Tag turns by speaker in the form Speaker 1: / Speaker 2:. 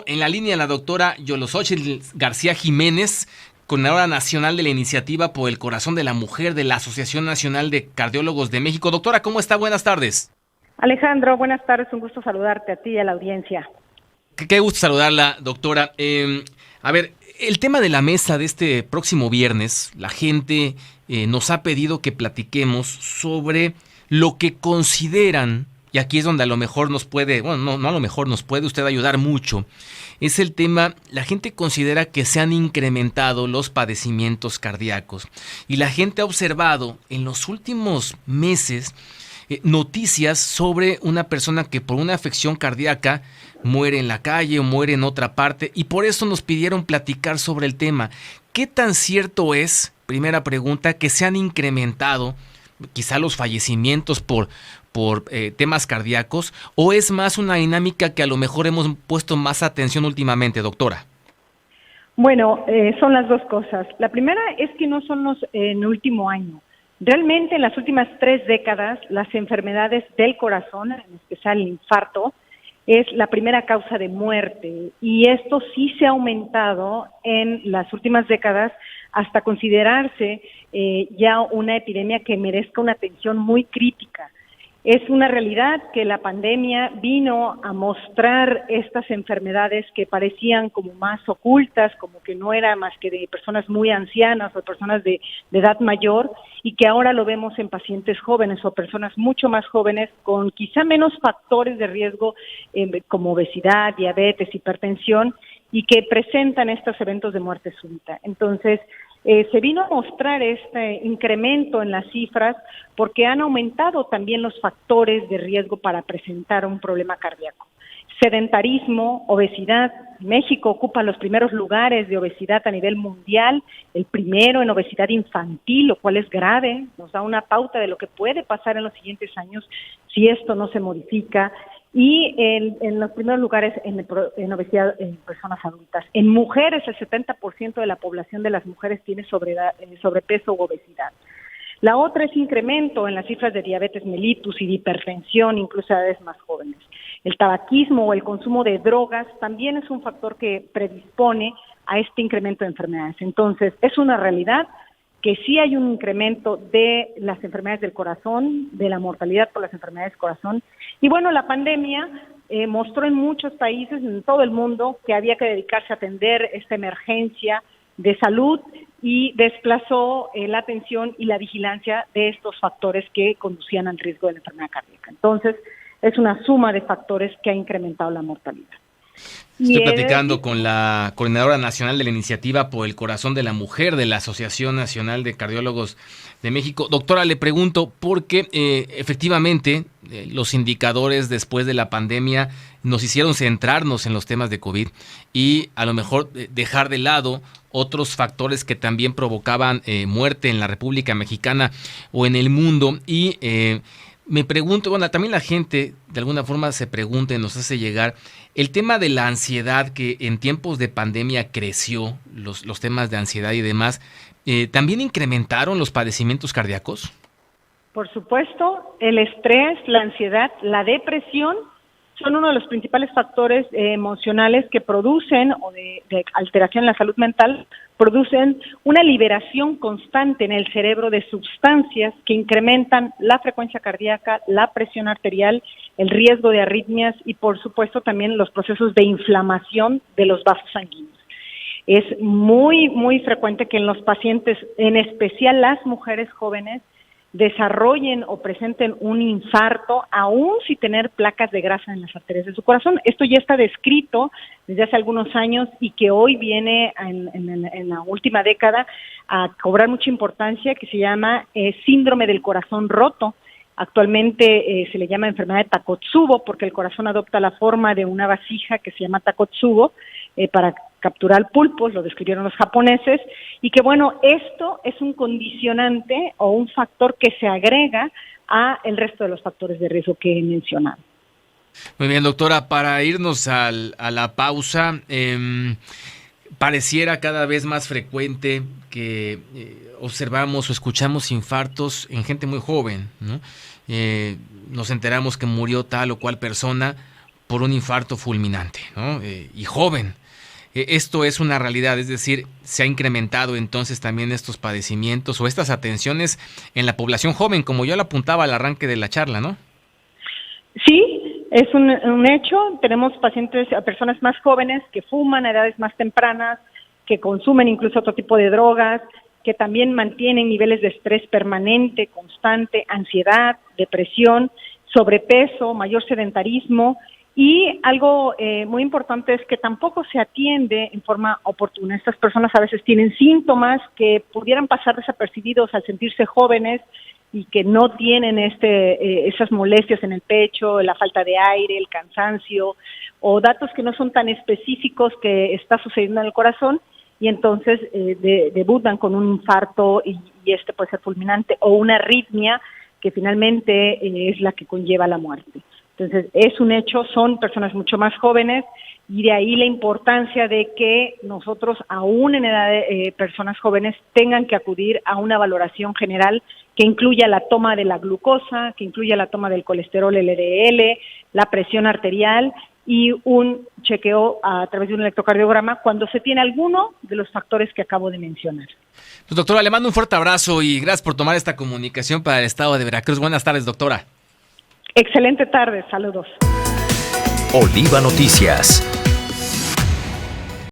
Speaker 1: En la línea la doctora Yolosóchitl García Jiménez, coordinadora nacional de la Iniciativa por el Corazón de la Mujer de la Asociación Nacional de Cardiólogos de México. Doctora, ¿cómo está? Buenas tardes.
Speaker 2: Alejandro, buenas tardes, un gusto saludarte a ti y a la audiencia.
Speaker 1: Qué gusto saludarla, doctora. El tema de la mesa de este próximo viernes, la gente nos ha pedido que platiquemos sobre lo que consideran, y aquí es donde a lo mejor nos puede, bueno, no a lo mejor nos puede usted ayudar mucho, es el tema, la gente considera que se han incrementado los padecimientos cardíacos y la gente ha observado en los últimos meses noticias sobre una persona que por una afección cardíaca muere en la calle o muere en otra parte, y por eso nos pidieron platicar sobre el tema. ¿Qué tan cierto es, primera pregunta, que se han incrementado quizá los fallecimientos por temas cardíacos, o es más una dinámica que a lo mejor hemos puesto más atención últimamente, doctora?
Speaker 2: Bueno, son las dos cosas. La primera es que no son los en el último año. Realmente en las últimas 3 décadas las enfermedades del corazón, en especial el infarto, es la primera causa de muerte, y esto sí se ha aumentado en las últimas décadas hasta considerarse ya una epidemia que merezca una atención muy crítica. Es una realidad que la pandemia vino a mostrar estas enfermedades que parecían como más ocultas, como que no era más que de personas muy ancianas o personas de edad mayor, y que ahora lo vemos en pacientes jóvenes o personas mucho más jóvenes con quizá menos factores de riesgo como obesidad, diabetes, hipertensión, y que presentan estos eventos de muerte súbita. Entonces, se vino a mostrar este incremento en las cifras porque han aumentado también los factores de riesgo para presentar un problema cardíaco. Sedentarismo, obesidad. México ocupa los primeros lugares de obesidad a nivel mundial, el primero en obesidad infantil, lo cual es grave, nos da una pauta de lo que puede pasar en los siguientes años si esto no se modifica. Y en los primeros lugares en obesidad en personas adultas. En mujeres, el 70% de la población de las mujeres tiene sobrepeso u obesidad. La otra es incremento en las cifras de diabetes mellitus y de hipertensión, incluso a edades más jóvenes. El tabaquismo o el consumo de drogas también es un factor que predispone a este incremento de enfermedades. Entonces, es una realidad que sí hay un incremento de las enfermedades del corazón, de la mortalidad por las enfermedades del corazón. Y bueno, la pandemia mostró en muchos países, en todo el mundo, que había que dedicarse a atender esta emergencia de salud y desplazó la atención y la vigilancia de estos factores que conducían al riesgo de la enfermedad cardíaca. Entonces, es una suma de factores que ha incrementado la mortalidad.
Speaker 1: Estoy platicando con la coordinadora nacional de la Iniciativa por el Corazón de la Mujer de la Asociación Nacional de Cardiólogos de México. Doctora, le pregunto porque efectivamente los indicadores después de la pandemia nos hicieron centrarnos en los temas de COVID y a lo mejor dejar de lado otros factores que también provocaban muerte en la República Mexicana o en el mundo. Y me pregunto, bueno, también la gente de alguna forma se pregunta y nos hace llegar el tema de la ansiedad, que en tiempos de pandemia creció, los temas de ansiedad y demás, ¿también incrementaron los padecimientos cardíacos?
Speaker 2: Por supuesto, el estrés, la ansiedad, la depresión son uno de los principales factores emocionales que producen, o de alteración en la salud mental, producen una liberación constante en el cerebro de sustancias que incrementan la frecuencia cardíaca, la presión arterial, el riesgo de arritmias y, por supuesto, también los procesos de inflamación de los vasos sanguíneos. Es muy, muy frecuente que en los pacientes, en especial las mujeres jóvenes, desarrollen o presenten un infarto, aún sin tener placas de grasa en las arterias de su corazón. Esto ya está descrito desde hace algunos años y que hoy viene en la última década a cobrar mucha importancia, que se llama síndrome del corazón roto. Actualmente se le llama enfermedad de Takotsubo porque el corazón adopta la forma de una vasija que se llama Takotsubo para capturar pulpos, lo describieron los japoneses, y que bueno, esto es un condicionante o un factor que se agrega a el resto de los factores de riesgo que he mencionado.
Speaker 1: Muy bien, doctora, para irnos a la pausa, pareciera cada vez más frecuente que observamos o escuchamos infartos en gente muy joven, ¿no? Nos enteramos que murió tal o cual persona por un infarto fulminante, ¿no? Y joven. Esto es una realidad, es decir, se ha incrementado entonces también estos padecimientos o estas atenciones en la población joven, como yo lo apuntaba al arranque de la charla, ¿no?
Speaker 2: Sí, es un hecho. Tenemos pacientes, personas más jóvenes que fuman a edades más tempranas, que consumen incluso otro tipo de drogas, que también mantienen niveles de estrés permanente, constante, ansiedad, depresión, sobrepeso, mayor sedentarismo. Y algo muy importante es que tampoco se atiende en forma oportuna. Estas personas a veces tienen síntomas que pudieran pasar desapercibidos al sentirse jóvenes y que no tienen esas molestias en el pecho, la falta de aire, el cansancio, o datos que no son tan específicos que está sucediendo en el corazón, y entonces debutan con un infarto y este puede ser fulminante, o una arritmia que finalmente es la que conlleva la muerte. Entonces, es un hecho, son personas mucho más jóvenes, y de ahí la importancia de que nosotros, aún en edad de personas jóvenes, tengan que acudir a una valoración general que incluya la toma de la glucosa, que incluya la toma del colesterol LDL, la presión arterial y un chequeo a través de un electrocardiograma cuando se tiene alguno de los factores que acabo de mencionar.
Speaker 1: Pues, doctora, le mando un fuerte abrazo y gracias por tomar esta comunicación para el estado de Veracruz. Buenas tardes, doctora.
Speaker 2: Excelente tarde, saludos.
Speaker 3: Oliva Noticias.